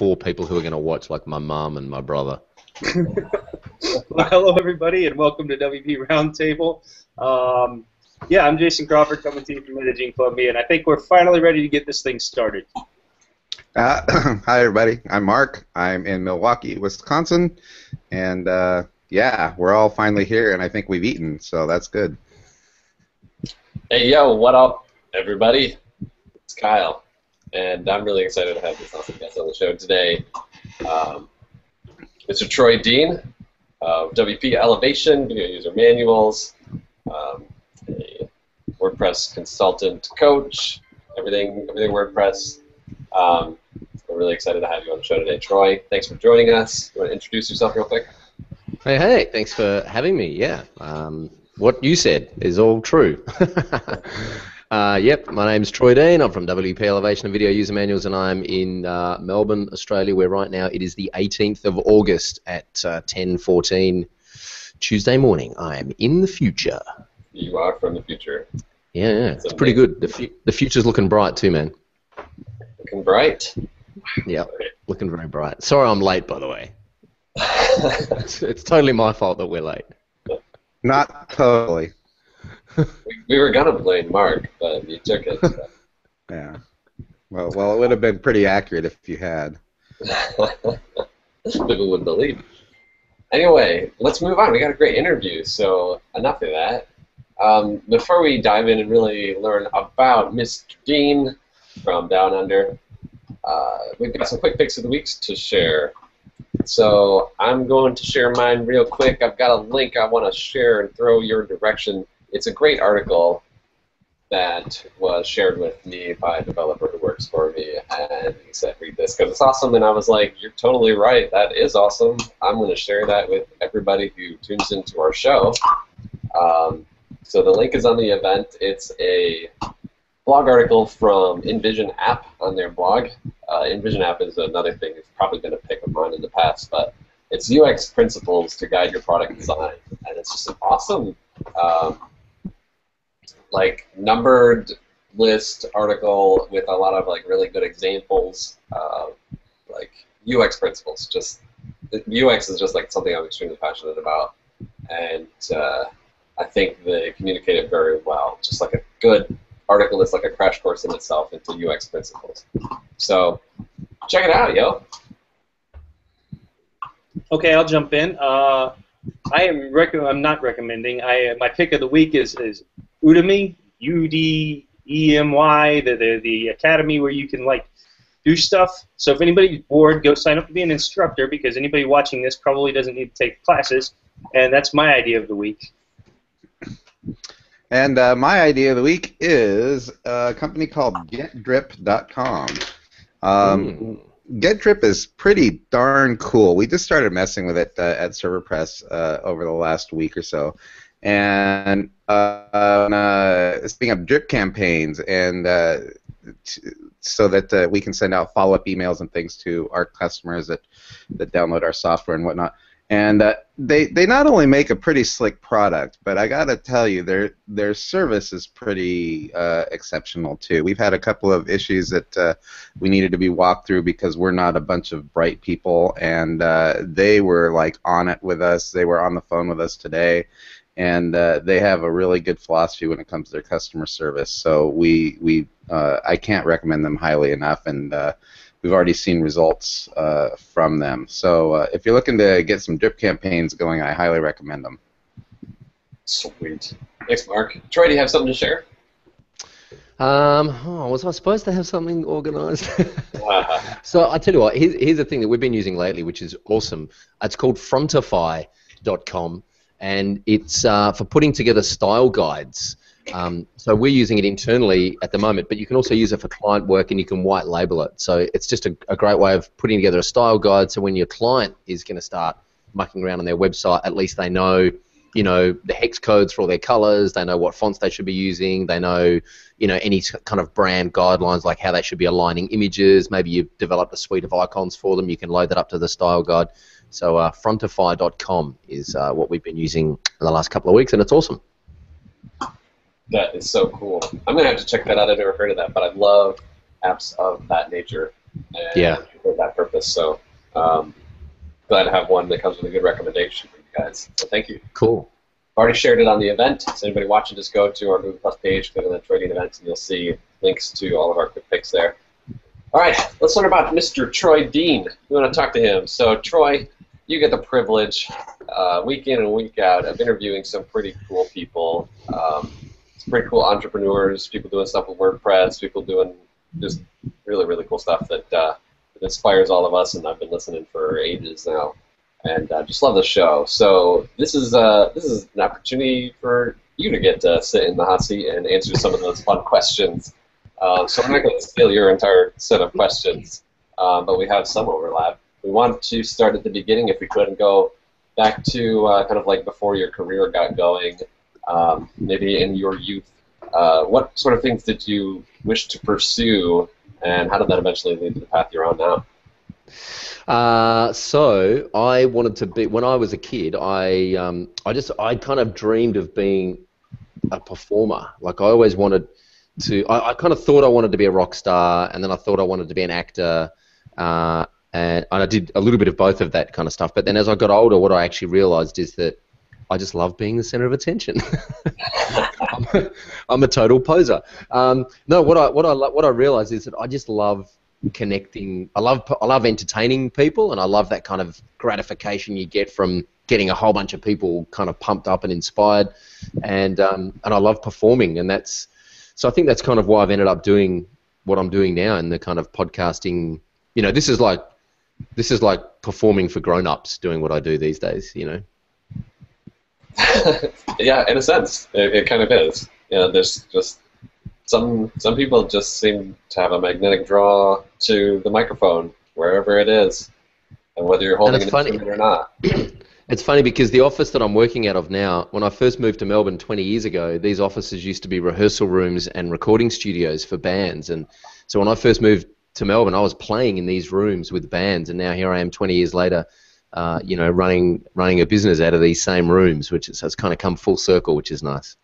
4 people who are going to watch, like my mom and my brother. Well, hello, everybody, and welcome to WP Roundtable. Yeah, I'm Jason Crawford, coming to you from Managing Columbia, and I think we're finally ready to get this thing started. Hi, everybody. I'm Mark. I'm in Milwaukee, Wisconsin, and yeah, we're all finally here, and I think we've eaten, so that's good. Hey, yo, what up, everybody? It's Kyle, and I'm really excited to have this awesome guest on the show today. Mr. Troy Dean of WP Elevation, Video User Manuals, a WordPress consultant coach, everything WordPress. We're really excited to have you on the show today. Troy, thanks for joining us. You want to introduce yourself real quick? Hey, thanks for having me. Yeah, what you said is all true. Yep, my name's Troy Dean. I'm from WP Elevation and Video User Manuals, and I'm in Melbourne, Australia, where right now it is the 18th of August at 10:14 Tuesday morning. I am in the future. You are from the future. Yeah, it's pretty good. The future's looking bright too, man. Looking bright? Yeah, looking very bright. Sorry I'm late, by the way. It's totally my fault that we're late. Not totally. We were gonna blame Mark, but you took it. Yeah. Well, it would have been pretty accurate if you had. People would believe. Anyway, let's move on. We got a great interview, so enough of that. Before we dive in and really learn about Mr. Dean from Down Under, we've got some quick picks of the weeks to share. So I'm going to share mine real quick. I've got a link I want to share and throw your direction. It's a great article that was shared with me by a developer who works for me, and he said, read this because it's awesome, and I was like, you're totally right, that is awesome. I'm going to share that with everybody who tunes into our show. So the link is on the event. It's a blog article from InVision App on their blog. InVision App is another thing that's probably been a pick of mine in the past, but it's UX principles to guide your product design, and it's just an awesome like numbered list article with a lot of like really good examples of like UX principles. Just UX is just like something I'm extremely passionate about, and I think they communicate it very well. Just like a good article that's like a crash course in itself into UX principles. So check it out, yo. Okay, I'll jump in. I'm not recommending. My pick of the week is Udemy, U-D-E-M-Y, the academy where you can like do stuff. So if anybody's bored, go sign up to be an instructor, because anybody watching this probably doesn't need to take classes, and that's my idea of the week. And my idea of the week is a company called GetDrip.com. GetDrip is pretty darn cool. We just started messing with it at ServerPress over the last week or so, and speaking of drip campaigns, and so that we can send out follow-up emails and things to our customers that download our software and whatnot. And they not only make a pretty slick product, but I gotta tell you, their service is pretty exceptional too. We've had a couple of issues that we needed to be walked through because we're not a bunch of bright people, and they were like on it with us. They were on the phone with us today, and they have a really good philosophy when it comes to their customer service. So I can't recommend them highly enough, and we've already seen results from them. So if you're looking to get some drip campaigns going, I highly recommend them. Sweet. Thanks, Mark. Troy, do you have something to share? Was I supposed to have something organized? So I tell you what, here's the thing that we've been using lately, which is awesome. It's called Frontify.com, and it's for putting together style guides. So we're using it internally at the moment, but you can also use it for client work, and you can white label it. So it's just a great way of putting together a style guide, so when your client is going to start mucking around on their website, at least they know, the hex codes for all their colors, they know what fonts they should be using, they know, any kind of brand guidelines, like how they should be aligning images. Maybe you've developed a suite of icons for them, you can load that up to the style guide. So Frontify.com is what we've been using in the last couple of weeks, and it's awesome. That is so cool. I'm going to have to check that out. I've never heard of that, but I love apps of that nature. And yeah. that that purpose. So glad to have one that comes with a good recommendation for you guys. So thank you. Cool. I've already shared it on the event. So anybody watching, just go to our Google Plus page, go to the trading events, and you'll see links to all of our quick picks there. All right, let's learn about Mr. Troy Dean. We want to talk to him. So Troy, you get the privilege week in and week out of interviewing some pretty cool people, some pretty cool entrepreneurs, people doing stuff with WordPress, people doing just really, really cool stuff that inspires all of us, and I've been listening for ages now. And just love the show. So this is an opportunity for you to get to sit in the hot seat and answer some of those fun questions. So I'm not going to steal your entire set of questions, but we have some overlap. We want to start at the beginning, if we could, and go back to kind of like before your career got going, maybe in your youth. What sort of things did you wish to pursue, and how did that eventually lead to the path you're on now? So I wanted to be, when I was a kid, I kind of dreamed of being a performer. Like I always wanted to, I kind of thought I wanted to be a rock star, and then I thought I wanted to be an actor, and I did a little bit of both of that kind of stuff. But then as I got older, what I actually realized is that I just love being the center of attention. I'm a total poser. No, what I realized is that I just love connecting. I love entertaining people, and I love that kind of gratification you get from getting a whole bunch of people kind of pumped up and inspired, and I love performing, and so I think that's kind of why I've ended up doing what I'm doing now, in the kind of podcasting. You know, this is like performing for grown-ups, doing what I do these days. You know. Yeah, in a sense, it kind of is. You know, there's just some people just seem to have a magnetic draw to the microphone wherever it is, and whether you're holding an instrument or not. It's funny because the office that I'm working out of now, when I first moved to Melbourne 20 years ago, these offices used to be rehearsal rooms and recording studios for bands. And so when I first moved to Melbourne, I was playing in these rooms with bands, and now here I am 20 years later, you know, running a business out of these same rooms, so it's kind of come full circle, which is nice.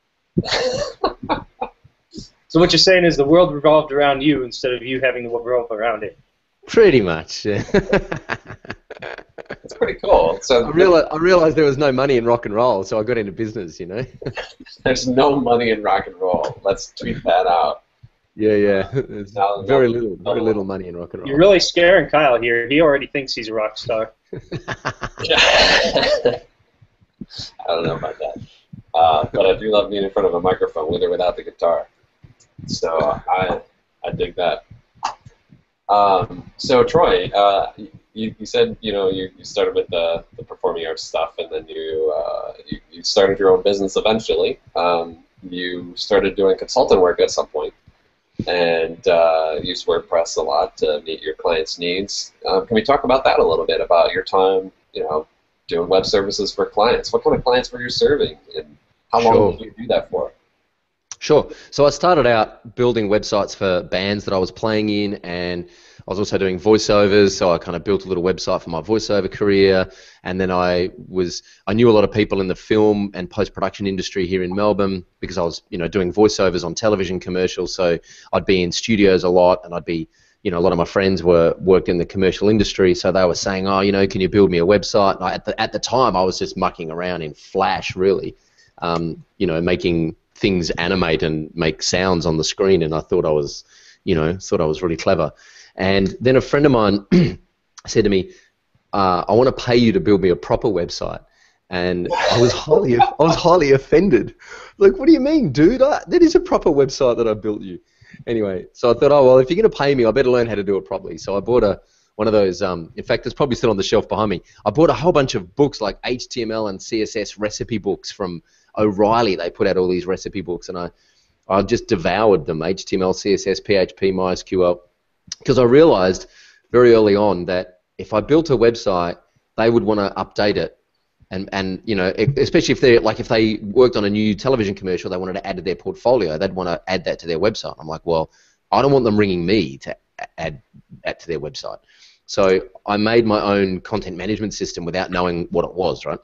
So what you're saying is the world revolved around you instead of you having to revolve around it. Pretty much. Yeah. That's pretty cool. So I realized there was no money in rock and roll, so I got into business. You know. There's no money in rock and roll. Let's tweet that out. Yeah. There's very little money in rock and roll. You're really scaring Kyle here. He already thinks he's a rock star. I don't know about that, but I do love being in front of a microphone, with or without the guitar. So I dig that. So Troy, you said you started with the performing arts stuff, and then you started your own business eventually. You started doing consultant work at some point, and used WordPress a lot to meet your clients' needs. Can we talk about that a little bit, about your time, doing web services for clients? What kind of clients were you serving, and how long did you do that for? Sure. So I started out building websites for bands that I was playing in, and I was also doing voiceovers, so I kind of built a little website for my voiceover career, and then I knew a lot of people in the film and post-production industry here in Melbourne, because I was doing voiceovers on television commercials, so I'd be in studios a lot, and I'd be, a lot of my friends worked in the commercial industry, so they were saying, oh, can you build me a website? And at the time, I was just mucking around in Flash, really, making things animate and make sounds on the screen, and I thought I was really clever. And then a friend of mine said to me, I want to pay you to build me a proper website. And I was highly offended. Like, what do you mean, dude? That is a proper website that I built you. Anyway, so I thought, oh, well, if you're going to pay me, I better learn how to do it properly. So I bought one of those, in fact, it's probably still on the shelf behind me. I bought a whole bunch of books, like HTML and CSS recipe books from O'Reilly. They put out all these recipe books, and I just devoured them, HTML, CSS, PHP, MySQL, because I realized very early on that if I built a website, they would want to update it, and especially if they worked on a new television commercial, they wanted to add to their portfolio, they'd want to add that to their website. I'm like, well, I don't want them ringing me to add that to their website. So I made my own content management system without knowing what it was, right?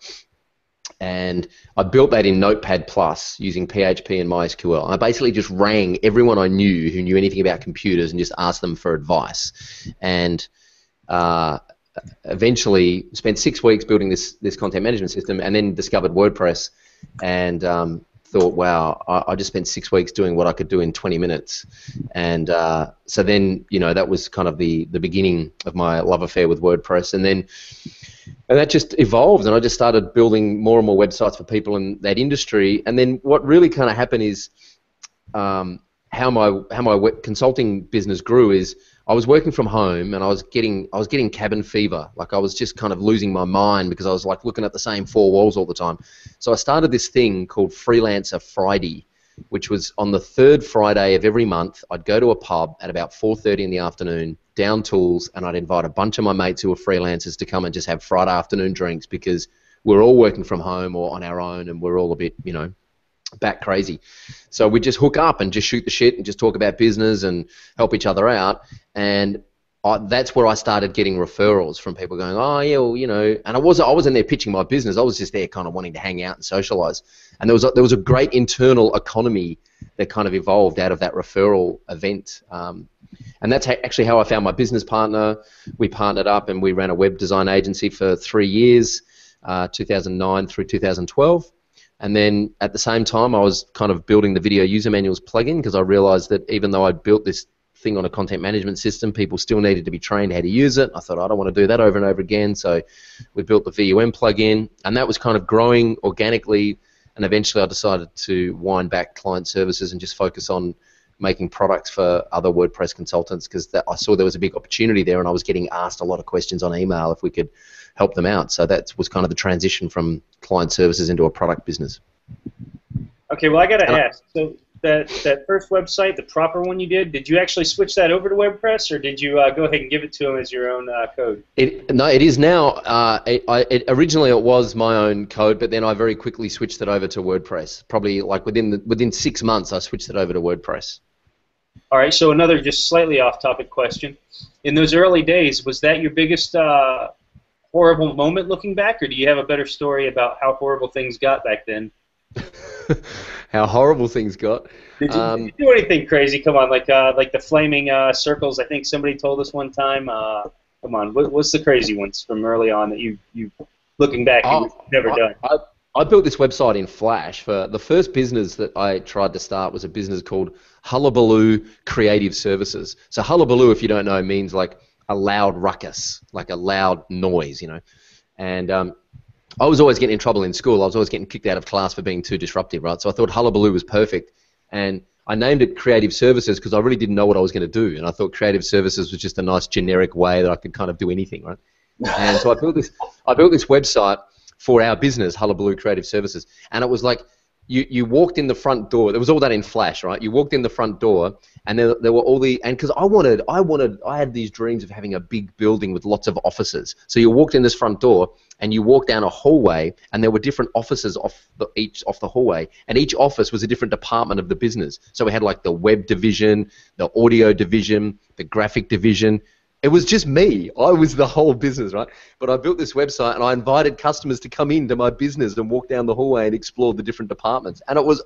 And I built that in Notepad Plus using PHP and MySQL. I basically just rang everyone I knew who knew anything about computers and just asked them for advice. And eventually spent 6 weeks building this content management system, and then discovered WordPress, and thought, wow, I just spent 6 weeks doing what I could do in 20 minutes. And so then, that was kind of the beginning of my love affair with WordPress. And that just evolved, and I just started building more and more websites for people in that industry. And then what really kind of happened is how my consulting business grew is I was working from home, and I was getting cabin fever. Like, I was just kind of losing my mind because I was like looking at the same four walls all the time. So I started this thing called Freelancer Friday, which was on the third Friday of every month. I'd go to a pub at about 4:30 in the afternoon, down tools, and I'd invite a bunch of my mates who were freelancers to come and just have Friday afternoon drinks, because we're all working from home or on our own, and we're all a bit, bat crazy. So we just hook up and just shoot the shit and just talk about business and help each other out. And that's where I started getting referrals from people going, oh yeah, well, and I wasn't there pitching my business. I was just there kind of wanting to hang out and socialize. And there was a great internal economy that kind of evolved out of that referral event. And that's actually how I found my business partner. We partnered up and we ran a web design agency for 3 years, 2009 through 2012. And then at the same time, I was kind of building the video user manuals plugin, because I realized that even though I'd built this thing on a content management system, people still needed to be trained how to use it. I thought, I don't want to do that over and over again. So we built the VUM plugin, and that was kind of growing organically. And eventually I decided to wind back client services and just focus on making products for other WordPress consultants, because I saw there was a big opportunity there, and I was getting asked a lot of questions on email if we could help them out. So that was kind of the transition from client services into a product business. Okay, well, I got to ask. So that first website, the proper one you did you actually switch that over to WordPress, or did you go ahead and give it to them as your own code? No, it is now. Originally it was my own code, but then I very quickly switched it over to WordPress. Probably like within 6 months, I switched it over to WordPress. All right, so another just slightly off-topic question. In those early days, was that your biggest horrible moment looking back, or do you have a better story about how horrible things got back then? How horrible things got. Did you do anything crazy? Come on, like the flaming circles. I think somebody told us one time. Come on, what's the crazy ones from early on that you looking back, you've never done? I built this website in Flash. For the first business that I tried to start was a business called Hullabaloo Creative Services. So Hullabaloo, if you don't know, means like a loud ruckus, like a loud noise, And I was always getting in trouble in school. I was always getting kicked out of class for being too disruptive, right? So I thought Hullabaloo was perfect. And I named it Creative Services because I really didn't know what I was going to do. And I thought Creative Services was just a nice generic way that I could kind of do anything, right? And so I built this website for our business, Hullabaloo Creative Services. And it was like, you walked in the front door. There was all that in Flash, right? You walked in the front door, and there were all the, and because I had these dreams of having a big building with lots of offices. So you walked in this front door, and you walked down a hallway, and there were different offices off the hallway, and each office was a different department of the business. So we had like the web division, the audio division, the graphic division. It was just me. I was the whole business, right? But I built this website, and I invited customers to come into my business and walk down the hallway and explore the different departments. And it was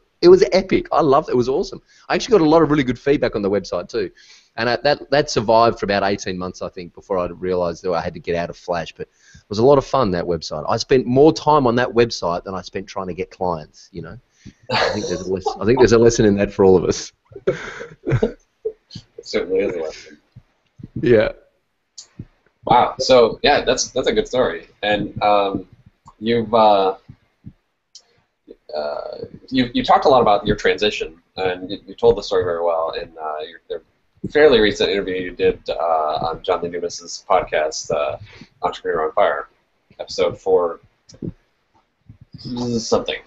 epic. I loved it. It was awesome. I actually got a lot of really good feedback on the website too. And that survived for about 18 months, I think, before I realized that I had to get out of Flash. But it was a lot of fun, that website. I spent more time on that website than I spent trying to get clients, I think there's a lesson in that for all of us. It certainly is a lesson. Yeah. Wow. So yeah, that's a good story, and you talked a lot about your transition, and you told the story very well in your fairly recent interview you did on John Lee Dumas's podcast, Entrepreneur on Fire, episode 4 something.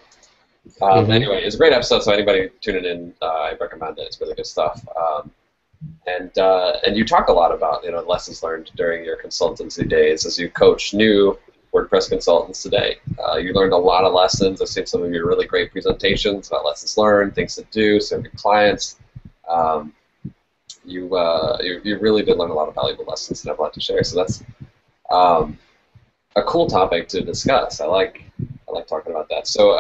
Anyway, it's a great episode, so anybody tuning in, I recommend it. It's really good stuff. And you talk a lot about lessons learned during your consultancy days as you coach new WordPress consultants today. You learned a lot of lessons. I've seen some of your really great presentations about lessons learned, things to do, serve your clients. You really did learn a lot of valuable lessons and have a lot to share. So that's a cool topic to discuss. I like talking about that. So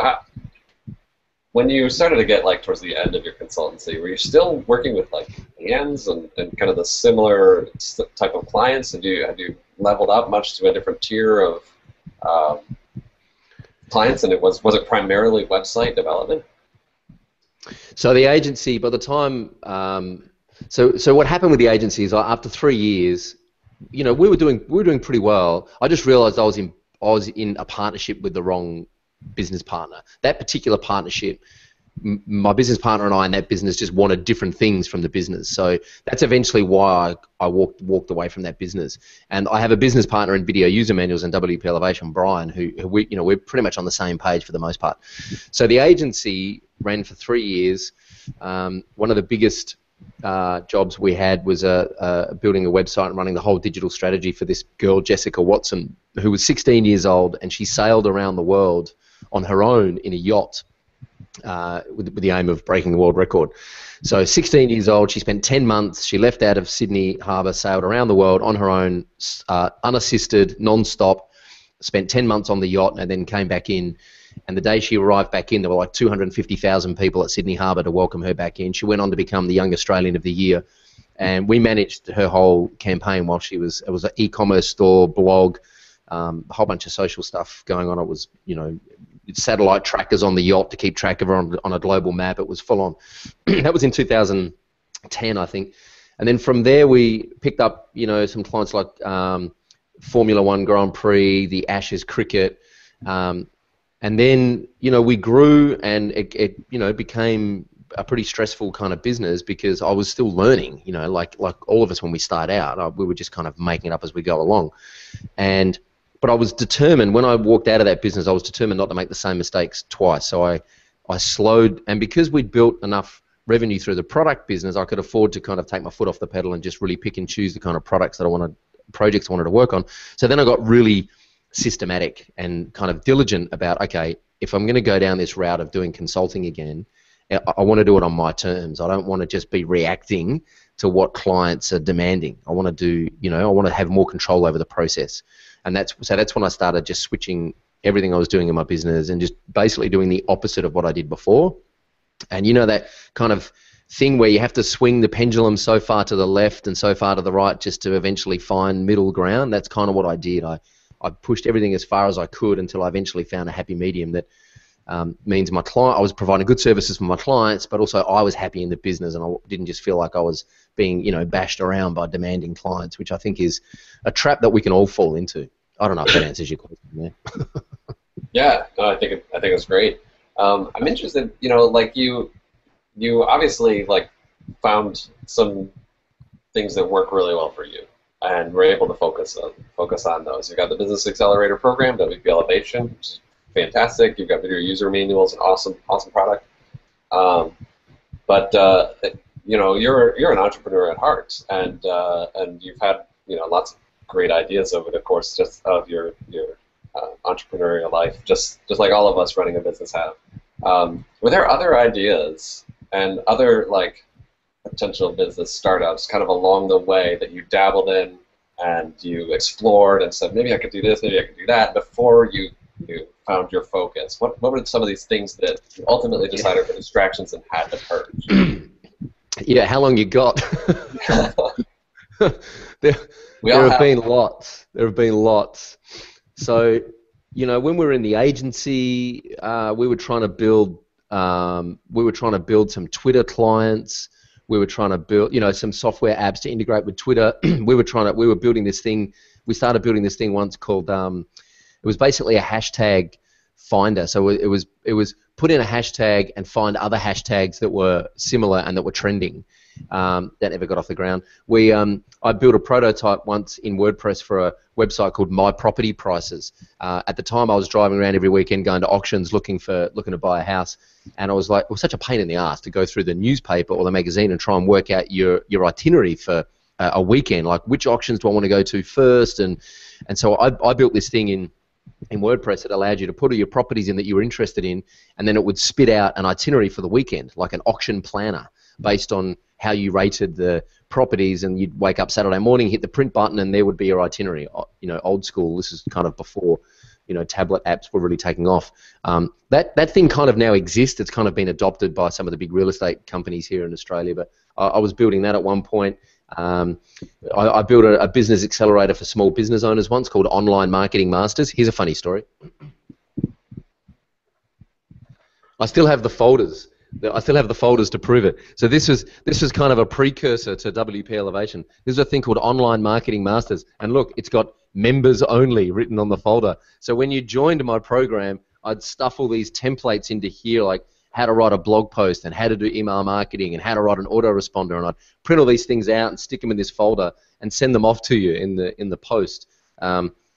when you started to get like towards the end of your consultancy, were you still working with like hands and kind of the similar type of clients? Have you leveled up much to a different tier of clients? And was it primarily website development? So the agency, by the time, so what happened with the agency is after 3 years, we were doing pretty well. I just realized I was in a partnership with the wrong business partner. That particular partnership, my business partner and I in that business just wanted different things from the business. So that's eventually why I walked away from that business. And I have a business partner in video user manuals and WP Elevation, Brian, who we're pretty much on the same page for the most part. So the agency ran for 3 years. One of the biggest jobs we had was building a website and running the whole digital strategy for this girl, Jessica Watson, who was 16 years old, and she sailed around the world on her own in a yacht with the aim of breaking the world record. So 16 years old, she spent 10 months, she left out of Sydney Harbour, sailed around the world on her own, unassisted, non-stop, spent 10 months on the yacht, and then came back in. And the day she arrived back in, there were like 250,000 people at Sydney Harbour to welcome her back in. She went on to become the Young Australian of the Year. And we managed her whole campaign while it was an e-commerce store, blog, a whole bunch of social stuff going on. It was, satellite trackers on the yacht to keep track of her on a global map. It was full on. That was in 2010, I think. And then from there, we picked up, some clients like Formula One Grand Prix, the Ashes cricket. And then, we grew, and it became a pretty stressful kind of business because I was still learning, like all of us when we start out. We were just kind of making it up as we go along. But I was determined, when I walked out of that business, I was determined not to make the same mistakes twice. So I slowed, and because we'd built enough revenue through the product business, I could afford to kind of take my foot off the pedal and just really pick and choose the kind of projects I wanted to work on. So then I got really systematic and kind of diligent about, okay, if I'm going to go down this route of doing consulting again, I want to do it on my terms. I don't want to just be reacting to what clients are demanding. I want to I want to have more control over the process. And that's when I started just switching everything I was doing in my business and just basically doing the opposite of what I did before. And that kind of thing where you have to swing the pendulum so far to the left and so far to the right just to eventually find middle ground. That's kind of what I did. I pushed everything as far as I could until I eventually found a happy medium that means my client, I was providing good services for my clients, but also I was happy in the business, and I didn't just feel like I was being, bashed around by demanding clients, which I think is a trap that we can all fall into. I don't know if that answers your question there. Yeah, no, I think it's great. I'm interested, like you obviously found some things that work really well for you, and we're able to focus on those. You've got the Business Accelerator program, WP Elevation, which is fantastic. You've got video user manuals, an awesome product. But you're an entrepreneur at heart, and you've had lots of great ideas over the course just of your entrepreneurial life, just like all of us running a business have. Were there other ideas and other potential business startups kind of along the way that you dabbled in and you explored and said, maybe I could do this, maybe I could do that, before you found your focus? What were some of these things that you ultimately decided were distractions and had to purge? Yeah, how long you got? There have been lots. There have been lots. So, when we were in the agency, we were trying to build some Twitter clients. We were trying to build, some software apps to integrate with Twitter. We were building this thing. We started building this thing once called, it was basically a hashtag finder. So it was put in a hashtag and find other hashtags that were similar and that were trending. That never got off the ground. I built a prototype once in WordPress for a website called My Property Prices. At the time, I was driving around every weekend going to auctions looking to buy a house, and I was like, it was such a pain in the ass to go through the newspaper or the magazine and try and work out your itinerary for a weekend, like which auctions do I want to go to first, and so I built this thing in WordPress that allowed you to put all your properties in that you were interested in, and then it would spit out an itinerary for the weekend, like an auction planner, based on how you rated the properties, and you'd wake up Saturday morning, hit the print button, and there would be your itinerary. Old school. This is kind of before, tablet apps were really taking off. That thing kind of now exists. It's kind of been adopted by some of the big real estate companies here in Australia, but I was building that at one point. I built a business accelerator for small business owners once called Online Marketing Masters. Here's a funny story. I still have the folders. I still have the folders to prove it. So this was kind of a precursor to WP Elevation. This is a thing called Online Marketing Masters, and look, it's got members only written on the folder. So when you joined my program, I'd stuff all these templates into here, like how to write a blog post and how to do email marketing and how to write an autoresponder, and I'd print all these things out and stick them in this folder and send them off to you in the post.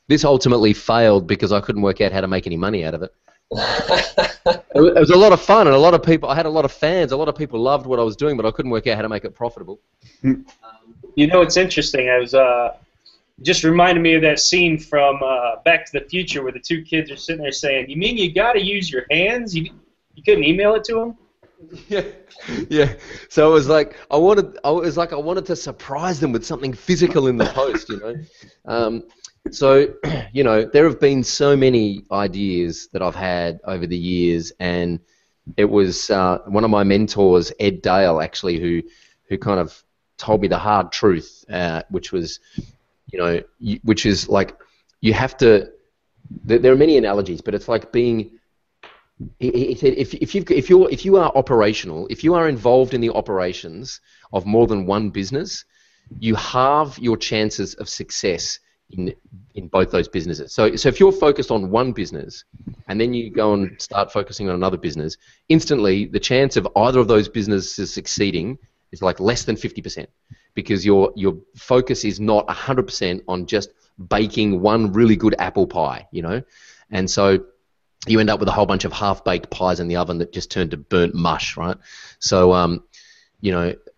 This ultimately failed because I couldn't work out how to make any money out of it. It was a lot of fun, and I had a lot of fans. A lot of people loved what I was doing, but I couldn't work out how to make it profitable. It's interesting. I was just reminded me of that scene from Back to the Future where the two kids are sitting there saying, "You mean you got to use your hands? You couldn't email it to them?" Yeah. So it was like I wanted to surprise them with something physical in the post, So, there have been so many ideas that I've had over the years, and it was one of my mentors, Ed Dale, actually, who kind of told me the hard truth, which was, which is like you have to. There are many analogies, but it's like being. He said if you are operational, if you are involved in the operations of more than one business, you halve your chances of success in both those businesses. So if you're focused on one business and then you go and start focusing on another business, instantly the chance of either of those businesses succeeding is like less than 50%, because your focus is not 100% on just baking one really good apple pie, and so you end up with a whole bunch of half-baked pies in the oven that just turn to burnt mush, right? So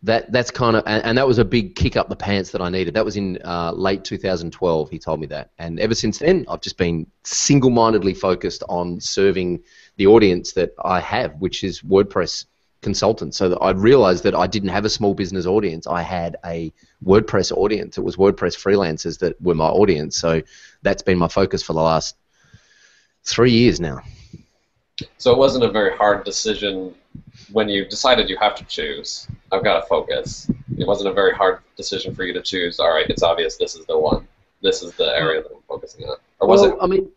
that's kind of, and that was a big kick up the pants that I needed. That was in late 2012, he told me that. And ever since then, I've just been single-mindedly focused on serving the audience that I have, which is WordPress consultants. So that I realized that I didn't have a small business audience. I had a WordPress audience. It was WordPress freelancers that were my audience. So that's been my focus for the last 3 years now. So it wasn't a very hard decision when you decided you have to choose. I've got to focus. It wasn't a very hard decision for you to choose. All right, it's obvious this is the one. This is the area that I'm focusing on. Or was it? I mean,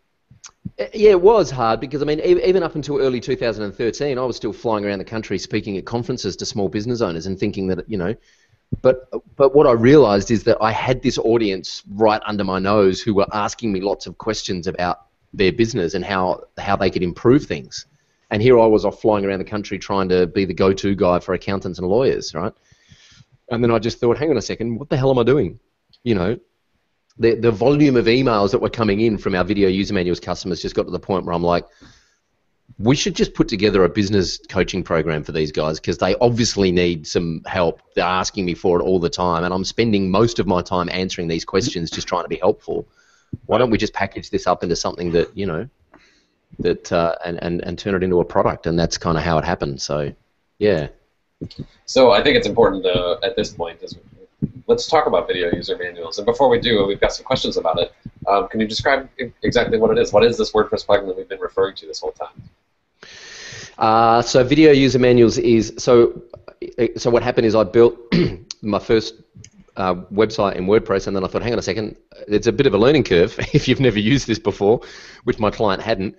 yeah, it was hard because, I mean, even up until early 2013, I was still flying around the country speaking at conferences to small business owners and thinking that, but what I realized is that I had this audience right under my nose who were asking me lots of questions about their business and how they could improve things. And here I was off flying around the country trying to be the go-to guy for accountants and lawyers, right? And then I just thought, hang on a second, what the hell am I doing? The volume of emails that were coming in from our video user manuals customers just got to the point where I'm like, we should just put together a business coaching program for these guys because they obviously need some help. They're asking me for it all the time, and I'm spending most of my time answering these questions just trying to be helpful. Why don't we just package this up into something that, and turn it into a product? And that's kind of how it happened. So, yeah. So I think it's important at this point let's talk about video user manuals. And before we do, we've got some questions about it. Can you describe exactly what it is? What is this WordPress plugin that we've been referring to this whole time? So video user manuals is so what happened is I built my first website in WordPress, and then I thought, hang on a second, it's a bit of a learning curve if you've never used this before, which my client hadn't.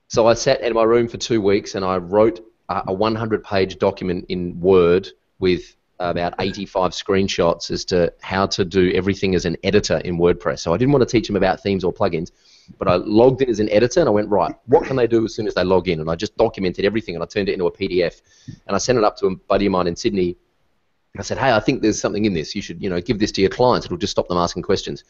So I sat in my room for 2 weeks and I wrote a 100-page document in Word with about 85 screenshots as to how to do everything as an editor in WordPress. So I didn't want to teach them about themes or plugins, but I logged in as an editor and I went, right, what can they do as soon as they log in? And I just documented everything and I turned it into a PDF and I sent it up to a buddy of mine in Sydney. I said, hey, I think there's something in this. You should, give this to your clients. It'll just stop them asking questions.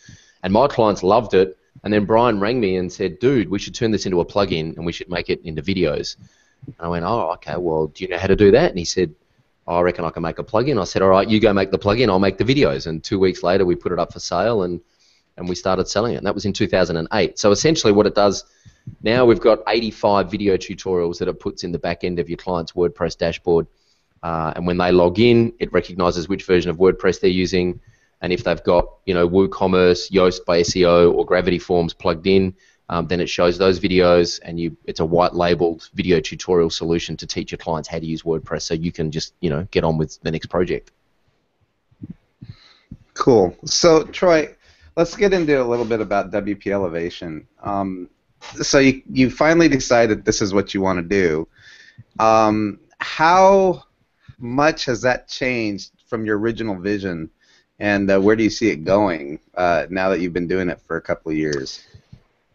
And my clients loved it. And then Brian rang me and said, dude, we should turn this into a plugin and we should make it into videos. And I went, oh, okay, well, do you know how to do that? And he said, oh, I reckon I can make a plugin. I said, all right, you go make the plugin, I'll make the videos. And 2 weeks later, we put it up for sale and we started selling it. And that was in 2008. So essentially what it does, now we've got 85 video tutorials that it puts in the back end of your client's WordPress dashboard. And when they log in, it recognizes which version of WordPress they're using. And if they've got, WooCommerce, Yoast by SEO, or Gravity Forms plugged in, then it shows those videos, and it's a white-labeled video tutorial solution to teach your clients how to use WordPress, so you can just get on with the next project. Cool. So Troy, let's get into a little bit about WP Elevation. So you finally decided this is what you want to do. How much has that changed from your original vision, and where do you see it going now that you've been doing it for a couple of years?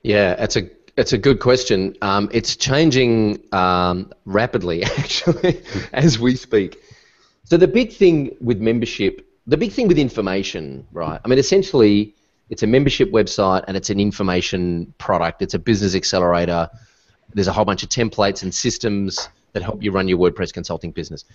Yeah, it's a good question. It's changing rapidly, actually, as we speak. So the big thing with membership, the big thing with information, right? I mean, essentially, it's a membership website and it's an information product. It's a business accelerator. There's a whole bunch of templates and systems that help you run your WordPress consulting business.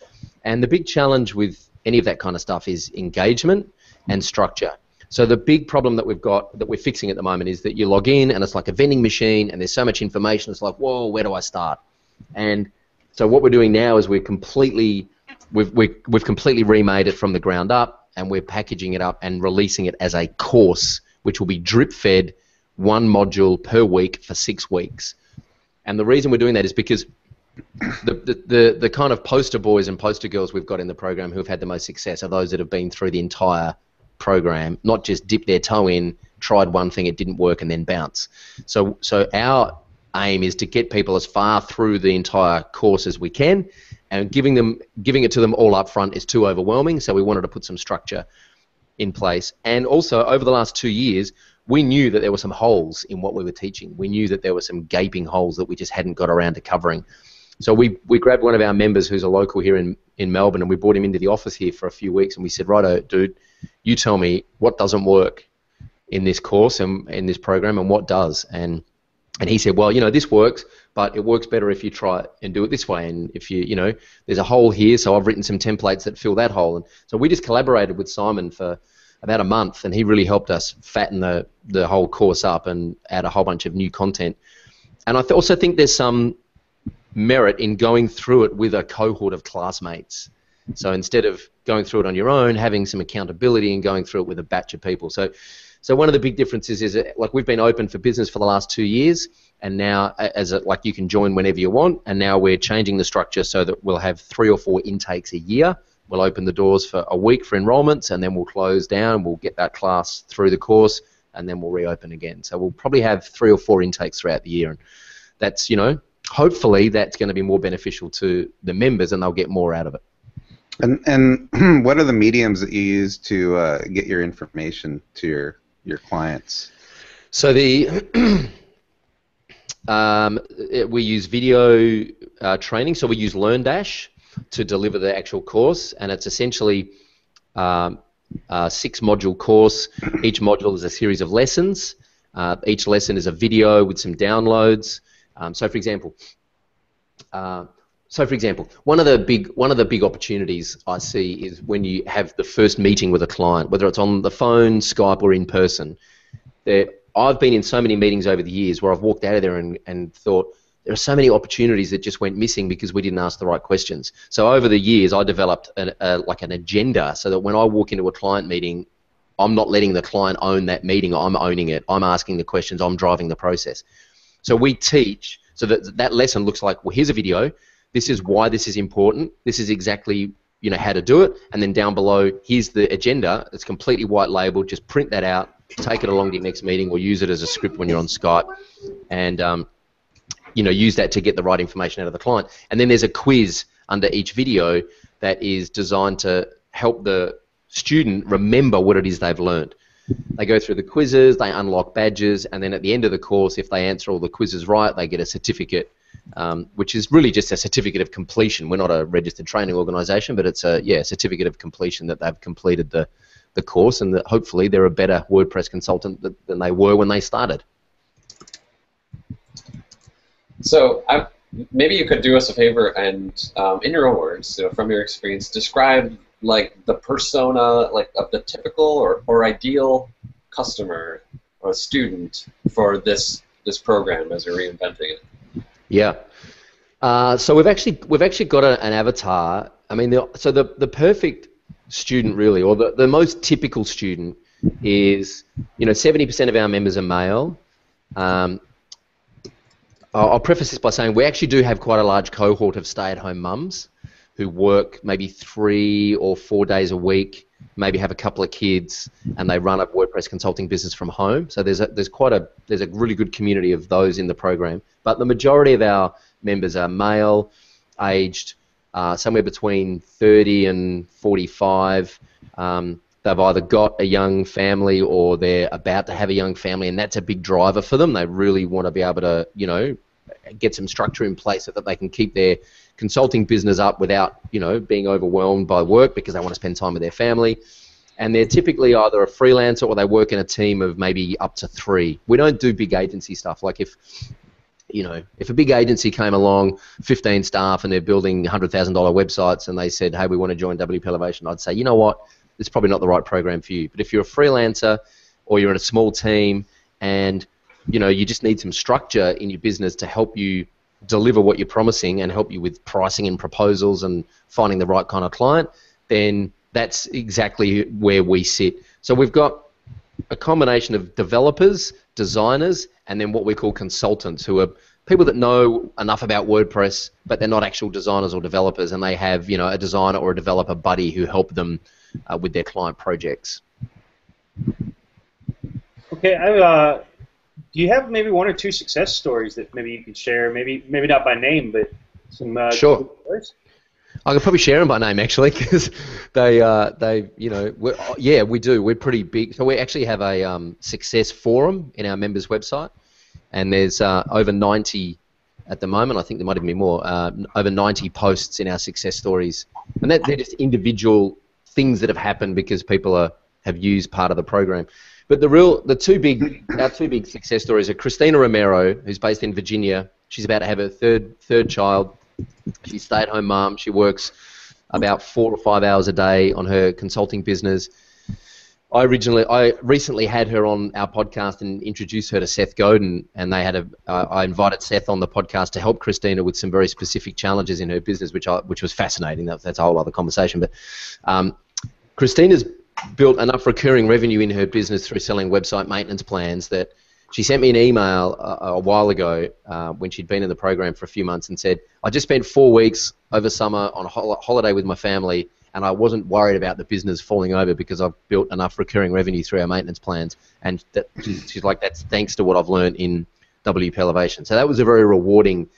And the big challenge with any of that kind of stuff is engagement and structure. So the big problem that we've got, that we're fixing at the moment, is that you log in and it's like a vending machine and there's so much information, it's like, whoa, where do I start? And so what we're doing now is we've completely remade it from the ground up, and we're packaging it up and releasing it as a course, which will be drip-fed, one module per week for 6 weeks. And the reason we're doing that is because the kind of poster boys and poster girls we've got in the program who have had the most success are those that have been through the entire program, not just dip their toe in, tried one thing, it didn't work, and then bounce. So our aim is to get people as far through the entire course as we can, and giving it to them all up front is too overwhelming, so we wanted to put some structure in place. And also, over the last 2 years, we knew that there were some holes in what we were teaching. We knew that there were some gaping holes that we just hadn't got around to covering. So we grabbed one of our members who's a local here in Melbourne, and we brought him into the office here for a few weeks, and we said, righto, dude, you tell me what doesn't work in this course and in this program, and what does. And he said, well, this works, but it works better if you try it and do it this way. And if there's a hole here, so I've written some templates that fill that hole. And so we just collaborated with Simon for about a month, and he really helped us fatten the whole course up and add a whole bunch of new content. And I also think there's some merit in going through it with a cohort of classmates. So instead of going through it on your own, having some accountability and going through it with a batch of people. So one of the big differences is that, like, we've been open for business for the last 2 years, and now like you can join whenever you want, and now we're changing the structure so that we'll have 3 or 4 intakes a year. We'll open the doors for a week for enrollments, and then we'll close down, we'll get that class through the course, and then we'll reopen again. So we'll probably have 3 or 4 intakes throughout the year, and that's, hopefully that's going to be more beneficial to the members, and they'll get more out of it. And what are the mediums that you use to get your information to your clients? So we use video training. So we use LearnDash to deliver the actual course, and it's essentially a 6-module course. Each module is a series of lessons. Each lesson is a video with some downloads. So for example, one of the big opportunities I see is when you have the first meeting with a client, whether it's on the phone, Skype, or in person. I've been in so many meetings over the years where I've walked out of there and thought, there are so many opportunities that just went missing because we didn't ask the right questions. So over the years, I developed like an agenda so that when I walk into a client meeting, I'm not letting the client own that meeting. I'm owning it. I'm asking the questions. I'm driving the process. So we teach so that lesson looks like, well, here's a video. This is why this is important. This is exactly how to do it. And then down below, here's the agenda. It's completely white labeled. Just print that out, take it along to your next meeting, or use it as a script when you're on Skype, and use that to get the right information out of the client. And then there's a quiz under each video that is designed to help the student remember what it is they've learned. They go through the quizzes, they unlock badges, and then at the end of the course, if they answer all the quizzes right, they get a certificate, which is really just a certificate of completion. We're not a registered training organisation, but it's a certificate of completion that they've completed the course, and that hopefully they're a better WordPress consultant than they were when they started. So maybe you could do us a favor and, in your own words, from your experience, describe like the persona of the typical or ideal customer or student for this program as you're reinventing it. Yeah. So we've actually got an avatar. I mean, the perfect student really, or the most typical student is 70% of our members are male. I'll preface this by saying we actually do have quite a large cohort of stay-at-home mums who work maybe 3 or 4 days a week, maybe have a couple of kids, and they run a WordPress consulting business from home. So there's a really good community of those in the program. But the majority of our members are male, aged somewhere between 30 and 45. They've either got a young family or they're about to have a young family, and that's a big driver for them. They really want to be able to, get some structure in place so that they can keep their consulting business up without, being overwhelmed by work because they want to spend time with their family. And they're typically either a freelancer or they work in a team of maybe up to 3. We don't do big agency stuff. Like if a big agency came along, 15 staff, and they're building $100,000 websites, and they said, hey, we want to join WP Elevation, I'd say, you know what, it's probably not the right program for you. But if you're a freelancer or you're in a small team and you just need some structure in your business to help you deliver what you're promising and help you with pricing and proposals and finding the right kind of client, then that's exactly where we sit. So we've got a combination of developers, designers, and then what we call consultants, who are people that know enough about WordPress, but they're not actual designers or developers, and they have a designer or a developer buddy who help them with their client projects. Okay, do you have maybe 1 or 2 success stories that maybe you could share? Maybe not by name, but some sure. good stories? I could probably share them by name actually, because we do. We're pretty big. So we actually have a success forum in our members' website, and there's over 90 at the moment. I think there might even be more. Over 90 posts in our success stories, and they're just individual things that have happened because people have used part of the program. But our two big success stories are Christina Romero, who's based in Virginia. She's about to have her third child. She's a stay-at-home mom. She works about 4 or 5 hours a day on her consulting business. I recently had her on our podcast and introduced her to Seth Godin, and I invited Seth on the podcast to help Christina with some very specific challenges in her business, which was fascinating. That's a whole other conversation. But Christina's built enough recurring revenue in her business through selling website maintenance plans that she sent me an email a while ago when she'd been in the program for a few months and said, I just spent 4 weeks over summer on a holiday with my family, and I wasn't worried about the business falling over because I've built enough recurring revenue through our maintenance plans. And she's like, that's thanks to what I've learned in WP Elevation. So that was a very rewarding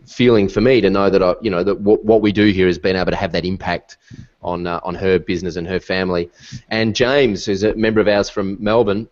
feeling for me to know that that what we do here has been able to have that impact on her business and her family. And James, who's a member of ours from Melbourne,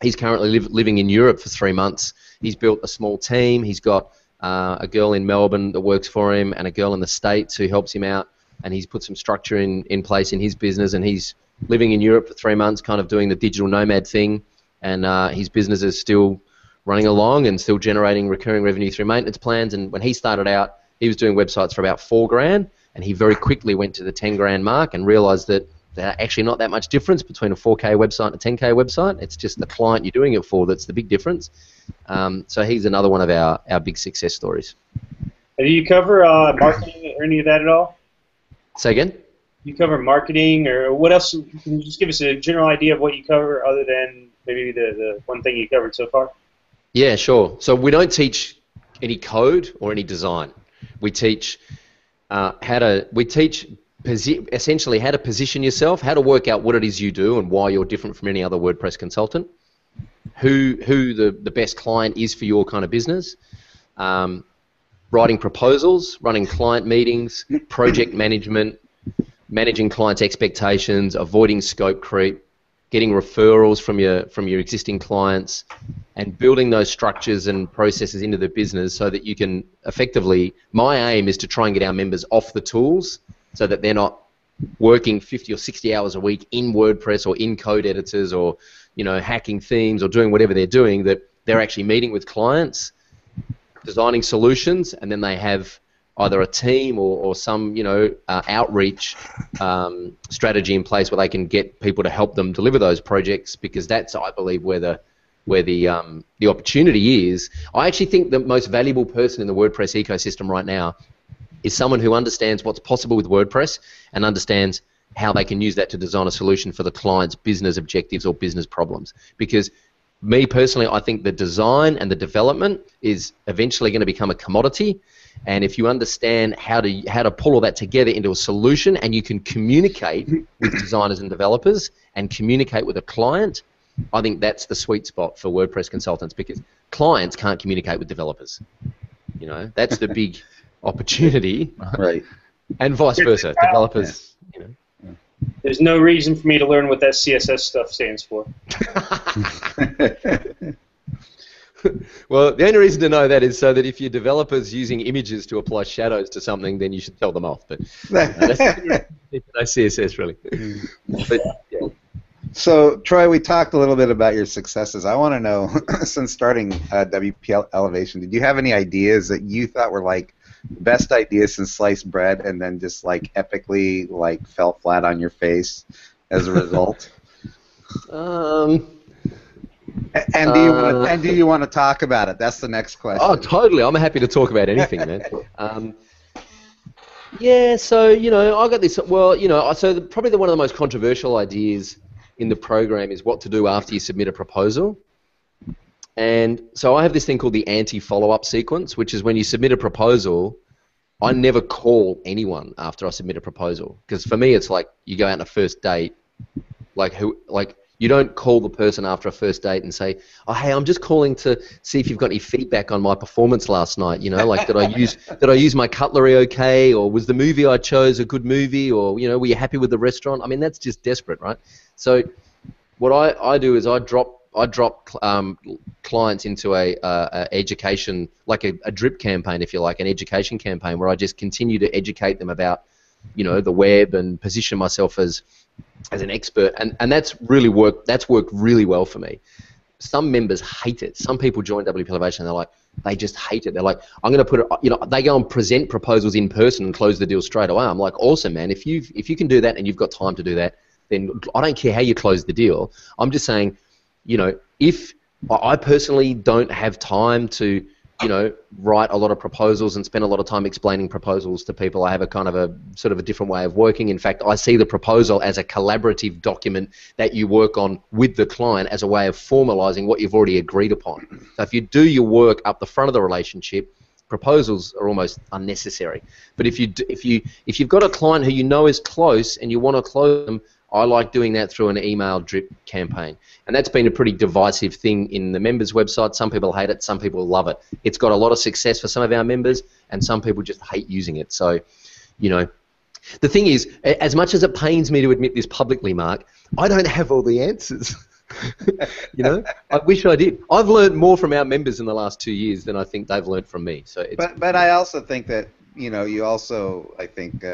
he's currently living in Europe for 3 months. He's built a small team. He's got a girl in Melbourne that works for him and a girl in the States who helps him out, and he's put some structure in place in his business, and he's living in Europe for 3 months, kind of doing the digital nomad thing, and his business is still running along and still generating recurring revenue through maintenance plans. And when he started out, he was doing websites for about $4,000, and he very quickly went to the $10,000 mark and realized that there's actually not that much difference between a 4K website and a 10K website. It's just the client you're doing it for that's the big difference. So he's another one of our big success stories. Do you cover marketing or any of that at all? Say again? Do you cover marketing, or what else? Can you just give us a general idea of what you cover other than maybe the one thing you covered so far? Yeah, sure. So we don't teach any code or any design. We teach essentially how to position yourself, how to work out what it is you do and why you're different from any other WordPress consultant, who the best client is for your kind of business, writing proposals, running client meetings, project management, managing clients' expectations, avoiding scope creep, getting referrals from your existing clients, and building those structures and processes into the business so that you can effectively, my aim is to try and get our members off the tools so that they're not working 50 or 60 hours a week in WordPress or in code editors or hacking themes or doing whatever they're doing, that they're actually meeting with clients, designing solutions, and then they have either a team or some outreach strategy in place where they can get people to help them deliver those projects, because that's, I believe, where the opportunity is. I actually think the most valuable person in the WordPress ecosystem right now is someone who understands what's possible with WordPress and understands how they can use that to design a solution for the client's business objectives or business problems. Because me personally, I think the design and the development is eventually going to become a commodity. And if you understand how to pull all that together into a solution, and you can communicate with designers and developers and communicate with a client, I think that's the sweet spot for WordPress consultants, because clients can't communicate with developers. You know, that's the big opportunity. Right. And vice versa. Developers, you know. There's no reason for me to learn what that CSS stuff stands for. Well, the only reason to know that is so that if your developer's using images to apply shadows to something, then you should tell them off. But that's no CSS, really. But, yeah. So, Troy, we talked a little bit about your successes. I want to know, since starting WP Elevation, did you have any ideas that you thought were like best ideas since sliced bread, and then just like epically like fell flat on your face as a result? And do you want to talk about it? That's the next question. Oh, totally. I'm happy to talk about anything, man. Yeah, so, you know, I got this, well, you know, so probably one of the most controversial ideas in the program is what to do after you submit a proposal. And so I have this thing called the anti-follow-up sequence, which is when you submit a proposal, I never call anyone after I submit a proposal. Because for me, it's like you go out on a first date, like you don't call the person after a first date and say, oh, hey, I'm just calling to see if you've got any feedback on my performance last night. You know, like did I use my cutlery okay, or was the movie I chose a good movie, or, you know, were you happy with the restaurant? I mean, that's just desperate, right? So what I do is I drop clients into a education, like a drip campaign, if you like, an education campaign where I just continue to educate them about, you know, the web and position myself as an expert, and that's worked really well for me. Some members hate it. Some people join WP Elevation and they just hate it. They're like, I'm going to put it, you know, they go and present proposals in person and close the deal straight away. I'm like, awesome, man. If you can do that and you've got time to do that, then I don't care how you close the deal. I'm just saying, you know, if I personally don't have time to, you know, write a lot of proposals and spend a lot of time explaining proposals to people. I have a kind of a sort of a different way of working. In fact, I see the proposal as a collaborative document that you work on with the client as a way of formalizing what you've already agreed upon. So if you do your work up the front of the relationship, proposals are almost unnecessary. But if you've got a client who you know is close and you want to close them, I like doing that through an email drip campaign. And that's been a pretty divisive thing in the members' website. Some people hate it, some people love it. It's got a lot of success for some of our members, and some people just hate using it. So, you know, the thing is, as much as it pains me to admit this publicly, Mark, I don't have all the answers. You know, I wish I did. I've learned more from our members in the last 2 years than I think they've learned from me. So, but I also think that, you know, you also, I think,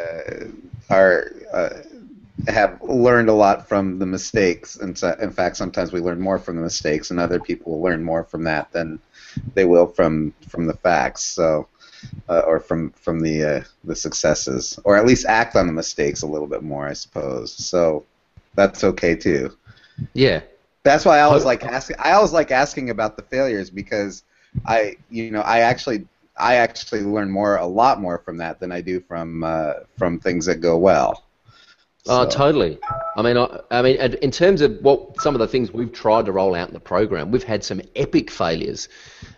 have learned a lot from the mistakes, and so, in fact, sometimes we learn more from the mistakes, and other people will learn more from that than they will from the facts. So, or from the successes, or at least act on the mistakes a little bit more, I suppose. So that's okay too. Yeah. That's why I always like asking. I always like asking about the failures, because I actually learn a lot more from that than I do from things that go well. Oh, totally. I mean, in terms of what some of the things we've tried to roll out in the program, we've had some epic failures.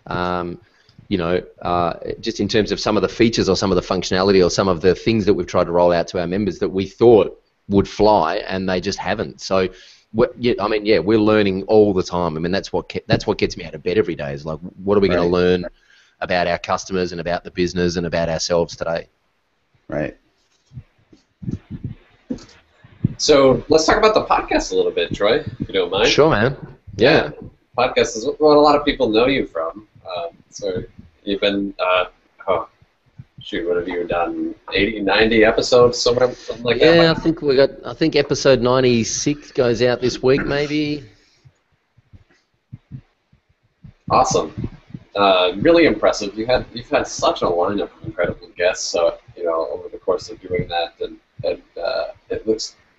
You know, just in terms of some of the features or some of the functionality or some of the things that we've tried to roll out to our members that we thought would fly, and they just haven't. So, we're learning all the time. I mean, that's what gets me out of bed every day. Is like, what are we going to learn about our customers and about the business and about ourselves today? Right. So let's talk about the podcast a little bit, Troy, if you don't mind. Sure, man. Yeah. Podcast is what a lot of people know you from. So you've been, what have you done, 80, 90 episodes, something like that? Yeah, I think episode 96 goes out this week, maybe. Awesome. Really impressive. You've had such a lineup of incredible guests, so, you know, over the course of doing that, and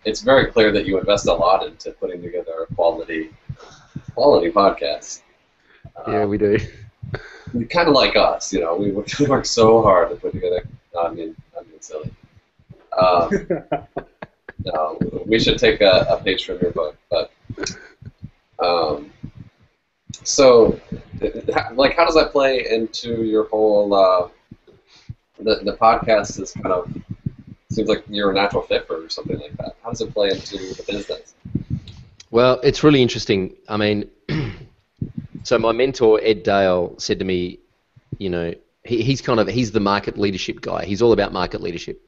it's very clear that you invest a lot into putting together a quality podcast. Yeah, we do. Kind of like us, you know, we work so hard to put together. I'm being silly. No, we should take a page from your book, but So, like, how does that play into your whole the podcast? Is kind of seems like you're a natural fit for or something like that. How does it play into the business? Well, it's really interesting. I mean, so my mentor Ed Dale said to me, you know, he's the market leadership guy. He's all about market leadership.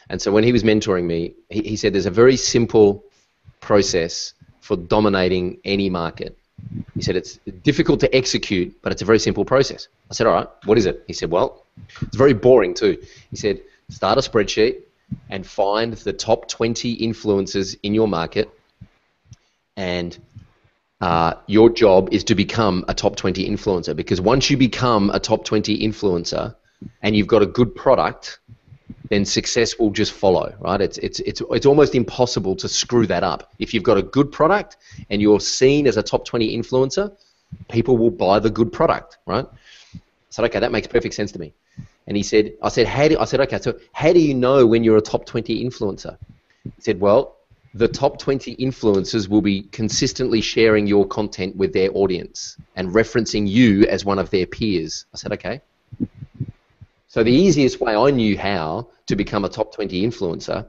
And so when he was mentoring me, he said there's a very simple process for dominating any market. He said it's difficult to execute, but it's a very simple process. I said, all right, what is it? He said, well, it's very boring too. He said, start a spreadsheet and find the top 20 influencers in your market, and your job is to become a top 20 influencer, because once you become a top 20 influencer and you've got a good product, then success will just follow, right? It's almost impossible to screw that up. If you've got a good product and you're seen as a top 20 influencer, people will buy the good product, right? I said, okay, that makes perfect sense to me. And he said, I said, okay, so how do you know when you're a top 20 influencer? He said, well, the top 20 influencers will be consistently sharing your content with their audience and referencing you as one of their peers. I said, okay. So the easiest way I knew how to become a top 20 influencer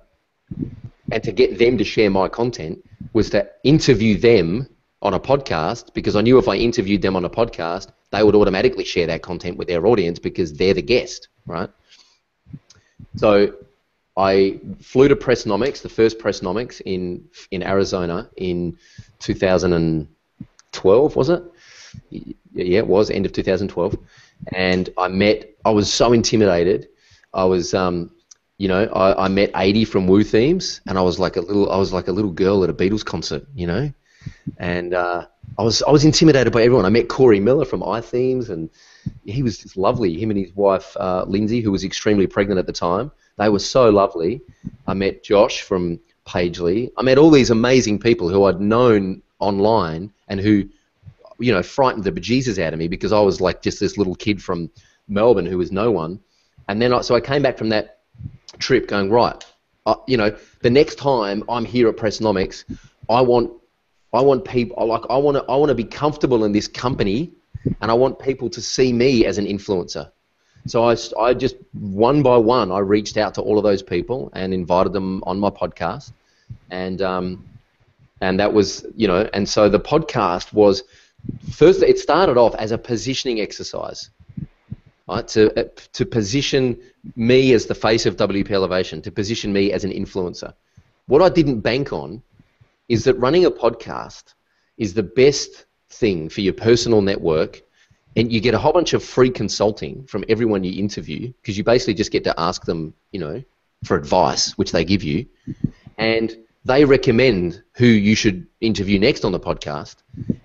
and to get them to share my content was to interview them on a podcast, because I knew if I interviewed them on a podcast, they would automatically share that content with their audience because they're the guest, right? So I flew to Pressnomics, the first Pressnomics in Arizona in 2012, was it? Yeah, it was, end of 2012. And I was so intimidated. I was, you know, I met 80 from Woo Themes, and I was like a little girl at a Beatles concert, you know. And I was intimidated by everyone. I met Corey Miller from iThemes, and he was just lovely. Him and his wife Lindsay, who was extremely pregnant at the time, they were so lovely. I met Josh from Pagely. I met all these amazing people who I'd known online and who, you know, frightened the bejesus out of me because I was like just this little kid from Melbourne who was no one. And then so I came back from that trip going, right, you know, the next time I'm here at Pressnomics, I want people, like I want to be comfortable in this company, and I want people to see me as an influencer. So I just one by one I reached out to all of those people and invited them on my podcast, and that was, you know, and so the podcast was first, it started off as a positioning exercise, right? To position me as the face of WP Elevation, to position me as an influencer. What I didn't bank on is that running a podcast is the best thing for your personal network, and you get a whole bunch of free consulting from everyone you interview, because you basically just get to ask them, you know, for advice, which they give you, and they recommend who you should interview next on the podcast,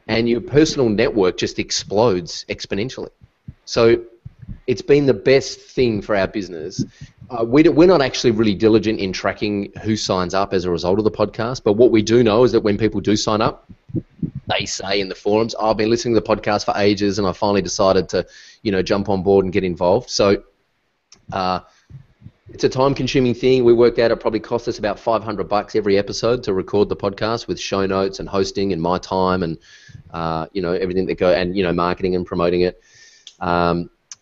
and your personal network just explodes exponentially. So it's been the best thing for our business. We're not actually really diligent in tracking who signs up as a result of the podcast, but what we do know is that when people do sign up, they say in the forums, I've been listening to the podcast for ages and I finally decided to, you know, jump on board and get involved. So it's a time-consuming thing. We worked out it probably cost us about $500 every episode to record the podcast, with show notes and hosting and my time and, you know, everything that go, and, you know, marketing and promoting it.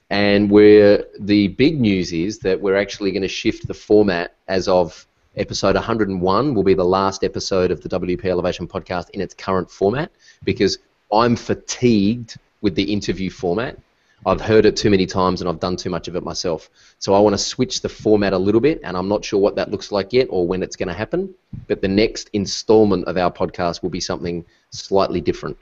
And the big news is that we're actually going to shift the format as of episode 101 will be the last episode of the WP Elevation podcast in its current format, because I'm fatigued with the interview format. I've heard it too many times and I've done too much of it myself. So I want to switch the format a little bit, and I'm not sure what that looks like yet or when it's going to happen, but the next installment of our podcast will be something slightly different.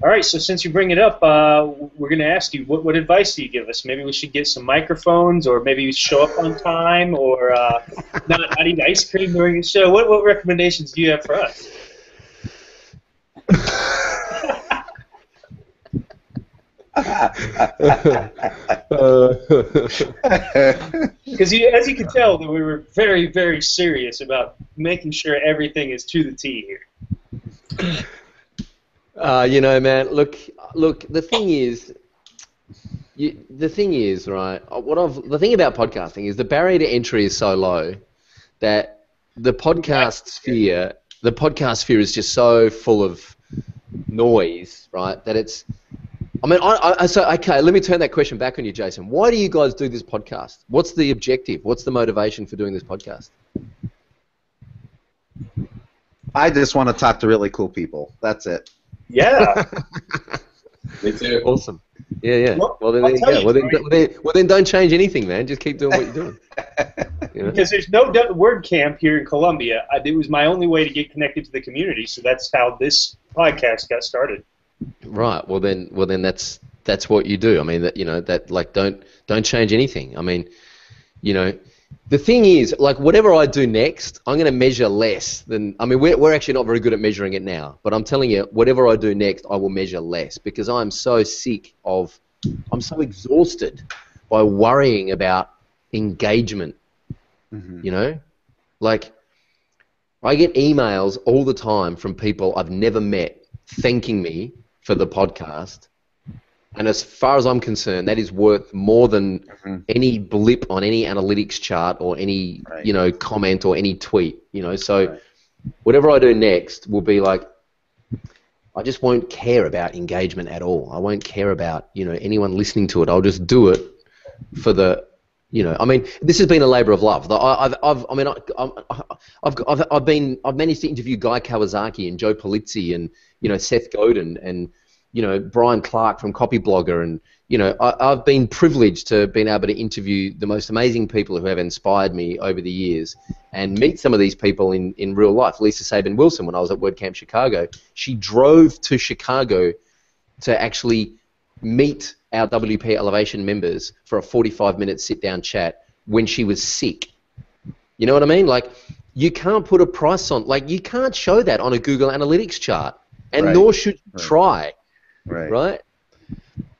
All right, so since you bring it up, we're going to ask you, what advice do you give us? Maybe we should get some microphones, or maybe we show up on time, or not eat ice cream during the show. What recommendations do you have for us? Because as you can tell, that we were very, very serious about making sure everything is to the T here. You know, man. Look. The thing is, right? The thing about podcasting is the barrier to entry is so low that the podcast sphere is just so full of noise, right? That it's. I mean, so okay. Let me turn that question back on you, Jason. Why do you guys do this podcast? What's the objective? What's the motivation for doing this podcast? I just want to talk to really cool people. That's it. Yeah. Me too. Awesome. Yeah. Well, then I'll there you tell go. you, Well, then don't change anything, man. Just keep doing what you're doing. You know? Because there's no WordCamp here in Columbia. It was my only way to get connected to the community, so that's how this podcast got started. Right. Well, then that's what you do. I mean, don't change anything. I mean, the thing is, like, whatever I do next, I'm going to measure less than. I mean, we're actually not very good at measuring it now, but I'm telling you, whatever I do next, I will measure less because I'm so I'm so exhausted by worrying about engagement. Mm-hmm. Like, I get emails all the time from people I've never met thanking me for the podcast. And as far as I'm concerned, that is worth more than any blip on any analytics chart or any, comment or any tweet. So whatever I do next will be like, I just won't care about engagement at all. I won't care about, anyone listening to it. I'll just do it for the, I mean, this has been a labour of love. I've managed to interview Guy Kawasaki and Joe Polizzi and, Seth Godin and, Brian Clark from Copyblogger, and I've been privileged to been able to interview the most amazing people who have inspired me over the years, and meet some of these people in real life. Lisa Sabin Wilson, when I was at WordCamp Chicago, she drove to Chicago to actually meet our WP Elevation members for a 45-minute sit-down chat when she was sick. You know what I mean? Like, you can't put a price on, like, you can't show that on a Google Analytics chart, and nor should you try. Right?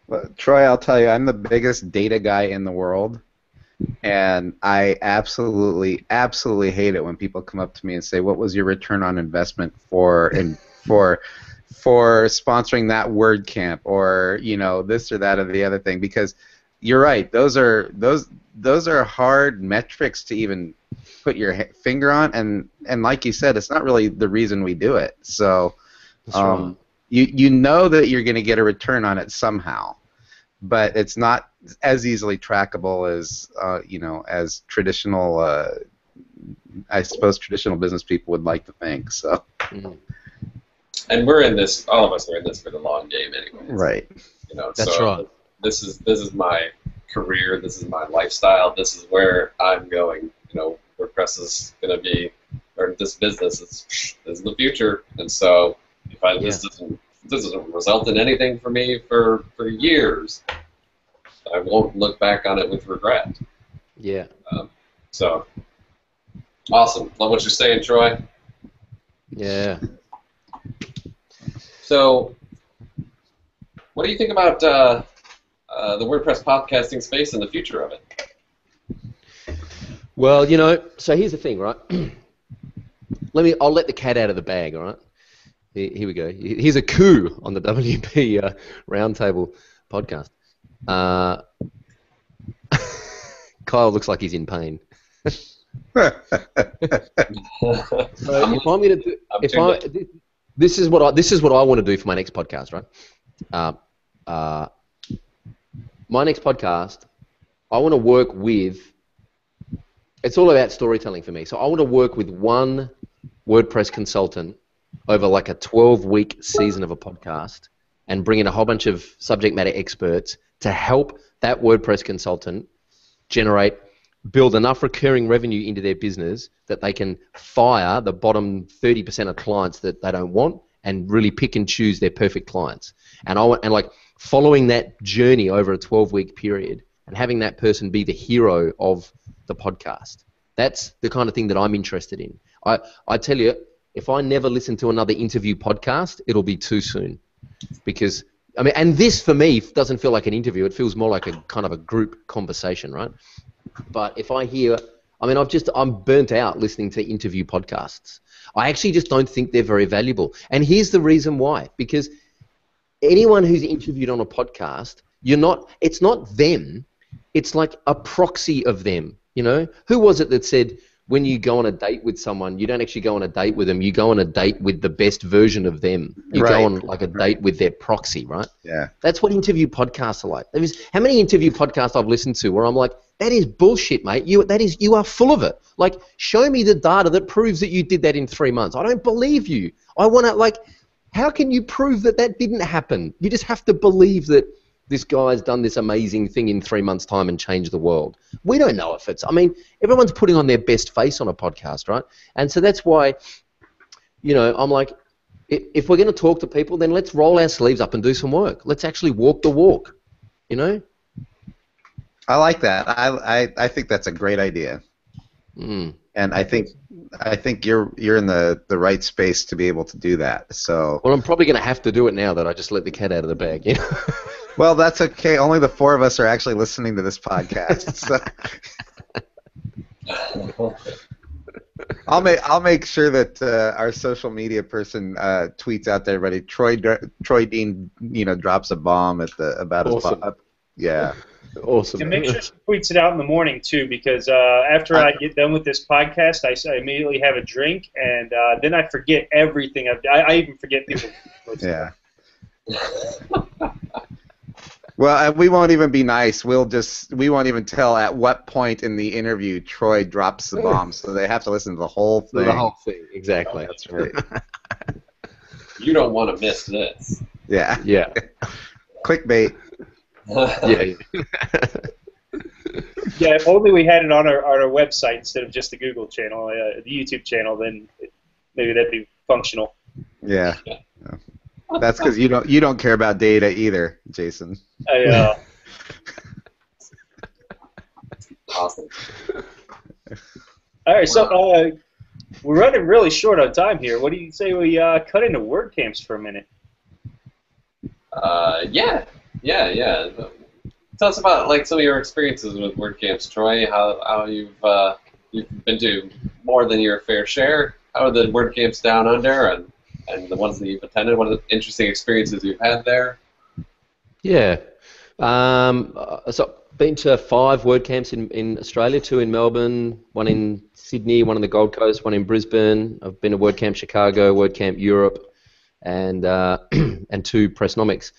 Well, Troy, I'll tell you, I'm the biggest data guy in the world, and I absolutely hate it when people come up to me and say, "What was your return on investment for sponsoring that WordCamp, or this or that or the other thing?" Because you're right, those are hard metrics to even put your finger on, and like you said, it's not really the reason we do it. So. That's right. You know that you're going to get a return on it somehow, but it's not as easily trackable as as traditional, I suppose traditional business people would like to think. So, and we're in this. All of us are in this for the long game, anyway. Right. That's right. This is my career. This is my lifestyle. This is where I'm going. WordPress is going to be, or this business is the future, and so. If this doesn't result in anything for me for years, I won't look back on it with regret. Yeah. So, awesome. Love what you're saying, Troy. Yeah. So, what do you think about the WordPress podcasting space and the future of it? Well, so here's the thing, right? I'll let the cat out of the bag, all right? Here we go. Here's a coup on the WP Roundtable podcast. Kyle looks like he's in pain. So if I'm going to do, this is what I want to do for my next podcast, right? My next podcast, I want to work with. It's all about storytelling for me. So I want to work with one WordPress consultant over like a 12-week season of a podcast, and bring in a whole bunch of subject matter experts to help that WordPress consultant build enough recurring revenue into their business that they can fire the bottom 30% of clients that they don't want, and really pick and choose their perfect clients. And following that journey over a 12-week period, and having that person be the hero of the podcast. That's the kind of thing that I'm interested in. I tell you, if I never listen to another interview podcast, it'll be too soon. Because, and this for me doesn't feel like an interview. It feels more like a kind of a group conversation, right? But if I hear, I'm burnt out listening to interview podcasts. I actually just don't think they're very valuable. And here's the reason why. Because anyone who's interviewed on a podcast, it's not them. It's like a proxy of them. Who was it that said, when you go on a date with someone, you don't actually go on a date with them. You go on a date with the best version of them. You go on like a date with their proxy, right? Yeah. That's what interview podcasts are like. How many interview podcasts I've listened to where I'm like, that is bullshit, mate. You are full of it. Like, show me the data that proves that you did that in 3 months. I don't believe you. I want to, like, how can you prove that that didn't happen? You just have to believe that this guy's done this amazing thing in 3 months' time and changed the world. We don't know if it's, I mean, everyone's putting on their best face on a podcast, right? And so that's why, you know, I'm like, if we're going to talk to people, then let's roll our sleeves up and do some work. Let's actually walk the walk, you know? I like that. I think that's a great idea. Mm. And I think you're in the right space to be able to do that. So. Well, I'm probably going to have to do it now that I just let the cat out of the bag, you know? Well, that's okay. Only the 4 of us are actually listening to this podcast. So. I'll make sure that our social media person tweets out to everybody. Troy Dean, you know, drops a bomb at about awesome. his yeah. Awesome. And make sure she tweets it out in the morning too, because after I get done with this podcast, I immediately have a drink, and then I forget everything. I even forget people. Yeah. Well, we won't even be nice. We won't even tell at what point in the interview Troy drops the bomb, so they have to listen to the whole thing. The whole thing, exactly. Oh, that's right. You don't want to miss this. Yeah. Yeah. Clickbait. Yeah. Yeah, if only we had it on our website instead of just the Google channel, the YouTube channel, then maybe that'd be functional. Yeah. That's because you don't care about data either, Jason. Awesome. All right, so we're running really short on time here. What do you say we cut into WordCamps for a minute? Yeah. Tell us about like some of your experiences with WordCamps, Troy. How you've been to more than your fair share. How are the WordCamps down under and the ones that you've attended? What are the interesting experiences you've had there? Yeah. So been to 5 WordCamps in Australia, 2 in Melbourne, 1 in Sydney, 1 on the Gold Coast, 1 in Brisbane. I've been to WordCamp Chicago, WordCamp Europe, and 2 Pressnomics.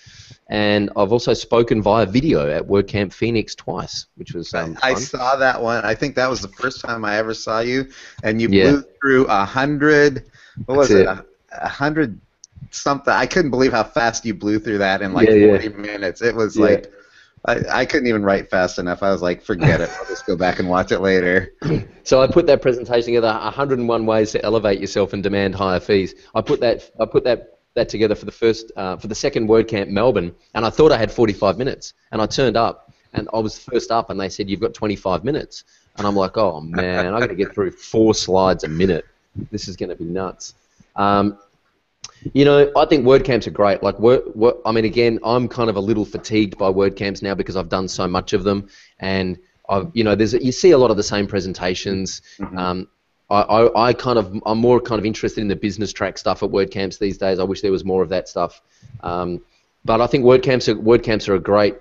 And I've also spoken via video at WordCamp Phoenix twice, which was fun. I saw that one. I think that was the first time I ever saw you, and you blew through 100. What was it? 100 something. I couldn't believe how fast you blew through that in like 40 minutes. It was like I couldn't even write fast enough. I was like, forget it. I'll just go back and watch it later. So I put that presentation together, 101 ways to elevate yourself and demand higher fees. I put that together for the second WordCamp Melbourne, and I thought I had 45 minutes, and I turned up, and I was first up, and they said you've got 25 minutes, and I'm like, oh man, I got to get through 4 slides a minute. This is going to be nuts. You know, I think WordCamps are great. Like, I mean, again, I'm kind of a little fatigued by WordCamps now because I've done so much of them, and you see a lot of the same presentations. Mm-hmm. I'm more kind of interested in the business track stuff at WordCamps these days. I wish there was more of that stuff. But I think WordCamps are a great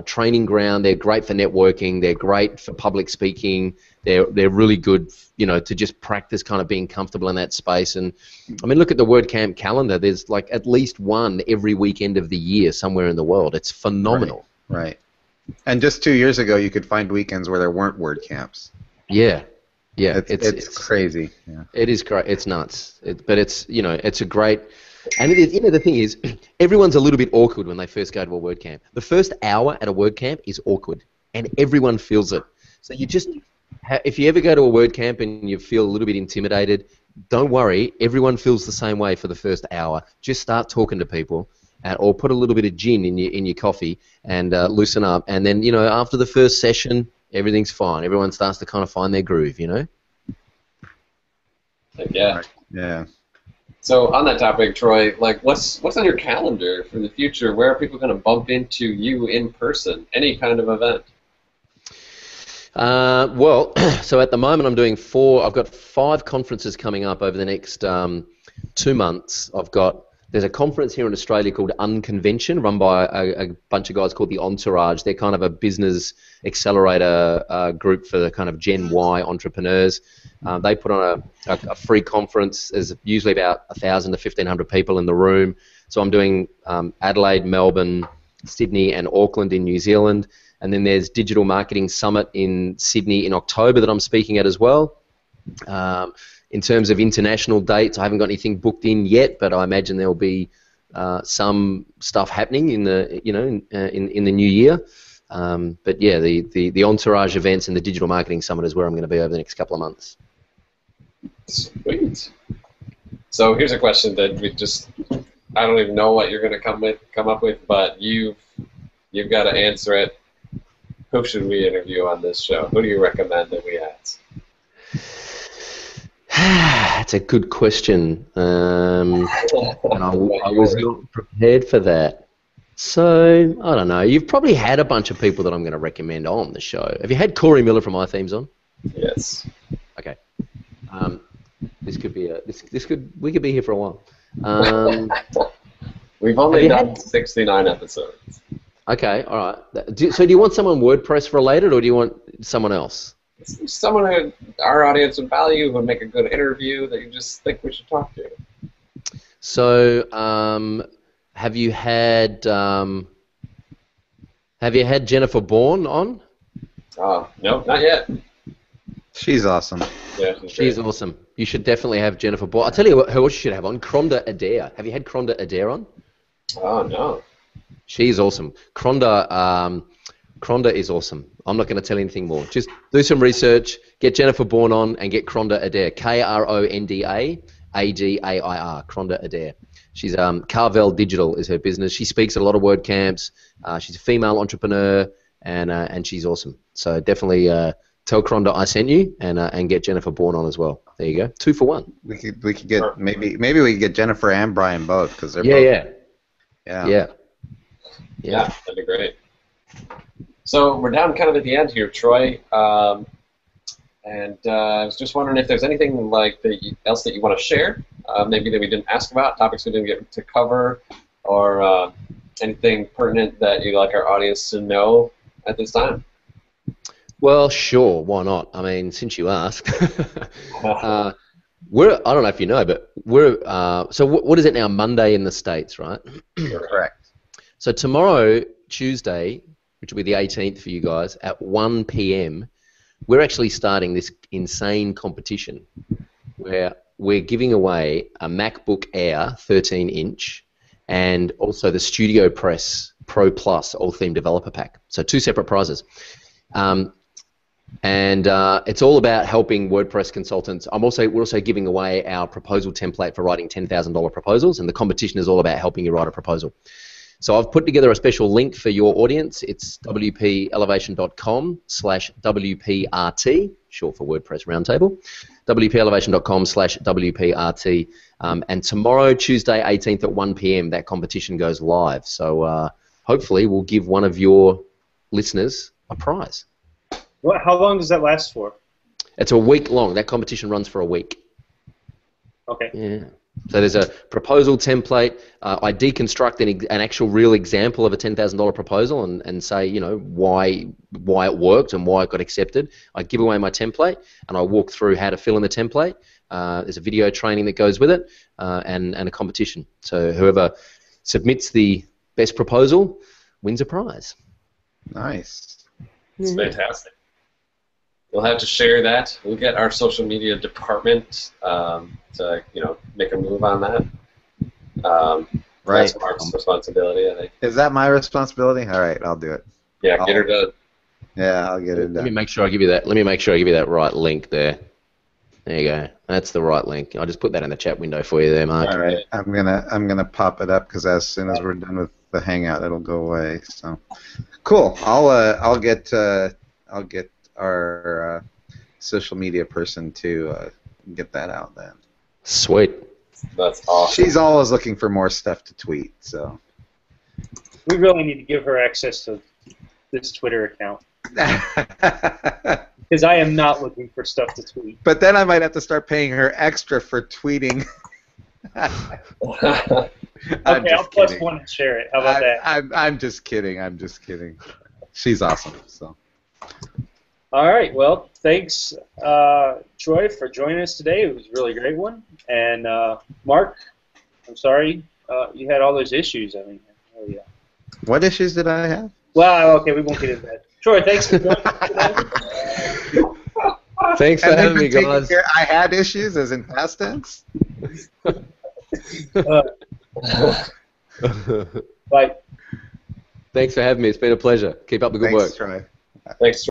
training ground. They're great for networking. They're great for public speaking. They're really good, you know, to just practice kind of being comfortable in that space. And I mean, look at the WordCamp calendar. There's like at least one every weekend of the year somewhere in the world. It's phenomenal. Right. And just 2 years ago, you could find weekends where there weren't WordCamps. Yeah. Yeah, it's crazy. Yeah. It is great. It's nuts. But it's, you know, it's a great. And it is, you know, the thing is, everyone's a little bit awkward when they first go to a WordCamp. The first hour at a WordCamp is awkward, and everyone feels it. So you just, if you ever go to a WordCamp and you feel a little bit intimidated, don't worry. Everyone feels the same way for the first hour. Just start talking to people, or put a little bit of gin in your coffee and loosen up. And then, you know, after the first session, everything's fine. Everyone starts to kind of find their groove, you know? Yeah. Yeah. So on that topic, Troy, like what's on your calendar for the future? Where are people going to bump into you in person? Any kind of event? Well, so at the moment I'm doing 4. I've got 5 conferences coming up over the next 2 months. I've got there's a conference here in Australia called Unconvention, run by a bunch of guys called the Entourage. They're kind of a business accelerator group for the kind of Gen Y entrepreneurs. They put on a free conference. There's usually about 1,000 to 1,500 people in the room. So I'm doing Adelaide, Melbourne, Sydney, and Auckland in New Zealand. And then there's Digital Marketing Summit in Sydney in October that I'm speaking at as well. In terms of international dates, I haven't got anything booked in yet, but I imagine there'll be some stuff happening in the in the new year. But yeah, the Entourage events and the Digital Marketing Summit is where I'm going to be over the next couple of months. Sweet. So here's a question that I don't even know what you're going to come up with, but you've got to answer it. Who should we interview on this show? Who do you recommend that we ask? That's a good question. And I was not prepared for that. So, I don't know. You've probably had a bunch of people that I'm going to recommend on the show. Have you had Corey Miller from iThemes on? Yes. Okay. This could be we could be here for a while. We've only done 69 episodes. Okay, all right. So do you want someone WordPress related, or do you want someone else? Someone who our audience would value, who would make a good interview that you just think we should talk to. So, have you had Jennifer Bourne on? No, not yet. She's awesome. Yeah, she's awesome. You should definitely have Jennifer Bourne. I'll tell you who else you should have on. Kronda Adair. Have you had Kronda Adair on? Oh, no. She's awesome. Kronda is awesome. I'm not going to tell anything more. Just do some research, get Jennifer Bourne on, and get Kronda Adair. Kronda Adair. Kronda Adair. She's Carvel Digital is her business. She speaks at a lot of WordCamps. She's a female entrepreneur, and she's awesome. So definitely tell Kronda I sent you, and get Jennifer Bourne on as well. There you go. 2 for 1. We could get maybe we could get Jennifer and Brian both, because they're Yeah, that'd be great. So we're down kind of at the end here, Troy, and I was just wondering if there's anything else that you want to share, maybe that we didn't ask about, topics we didn't get to cover, or anything pertinent that you'd like our audience to know at this time. Well, sure, why not? I mean, since you asked. I don't know if you know, but we're so what is it now? Monday in the States, right? Correct. So tomorrow, Tuesday, which will be the 18th for you guys, at 1 p.m., we're actually starting this insane competition where we're giving away a MacBook Air 13-inch and also the Studio Press Pro Plus All-Theme Developer Pack. So 2 separate prizes. And it's all about helping WordPress consultants. We're also giving away our proposal template for writing $10,000 proposals, and the competition is all about helping you write a proposal. So I've put together a special link for your audience. It's wpelevation.com/WPRT, short for WordPress Roundtable, wpelevation.com/WPRT. And tomorrow, Tuesday, 18th at 1 p.m., that competition goes live. So hopefully we'll give one of your listeners a prize. How long does that last for? It's a week long. That competition runs for a week. Okay. Yeah. So there's a proposal template. I deconstruct an actual real example of a $10,000 proposal and say, why it worked and why it got accepted. I give away my template and I walk through how to fill in the template. There's a video training that goes with it and a competition. So whoever submits the best proposal wins a prize. Nice. It's fantastic. We'll have to share that. We'll get our social media department to make a move on that. Right. That's Mark's responsibility, I think. Is that my responsibility? All right, I'll do it. Yeah, get her done. Yeah, I'll get it done. Let me make sure I give you that. Right link there. There you go. That's the right link. I'll just put that in the chat window for you there, Mark. All right. I'm gonna pop it up because as soon as we're done with the Hangout, it'll go away. So, cool. I'll get our social media person to get that out then. Sweet. That's awesome. She's always looking for more stuff to tweet, so. We really need to give her access to this Twitter account. Because I am not looking for stuff to tweet. But then I might have to start paying her extra for tweeting. I'm Okay, I'll just plus kidding. one and share it. How about that? I'm just kidding. I'm just kidding. She's awesome. So. All right. Well, thanks, Troy, for joining us today. It was a really great one. And Mark, I'm sorry you had all those issues. I mean, oh yeah. What issues did I have? Well, okay, we won't get into that. Troy, thanks for joining us today. Thanks for having me, guys. I had issues, as in past tense. Bye. Thanks for having me. It's been a pleasure. Keep up the good work. Thanks, Troy. Thanks.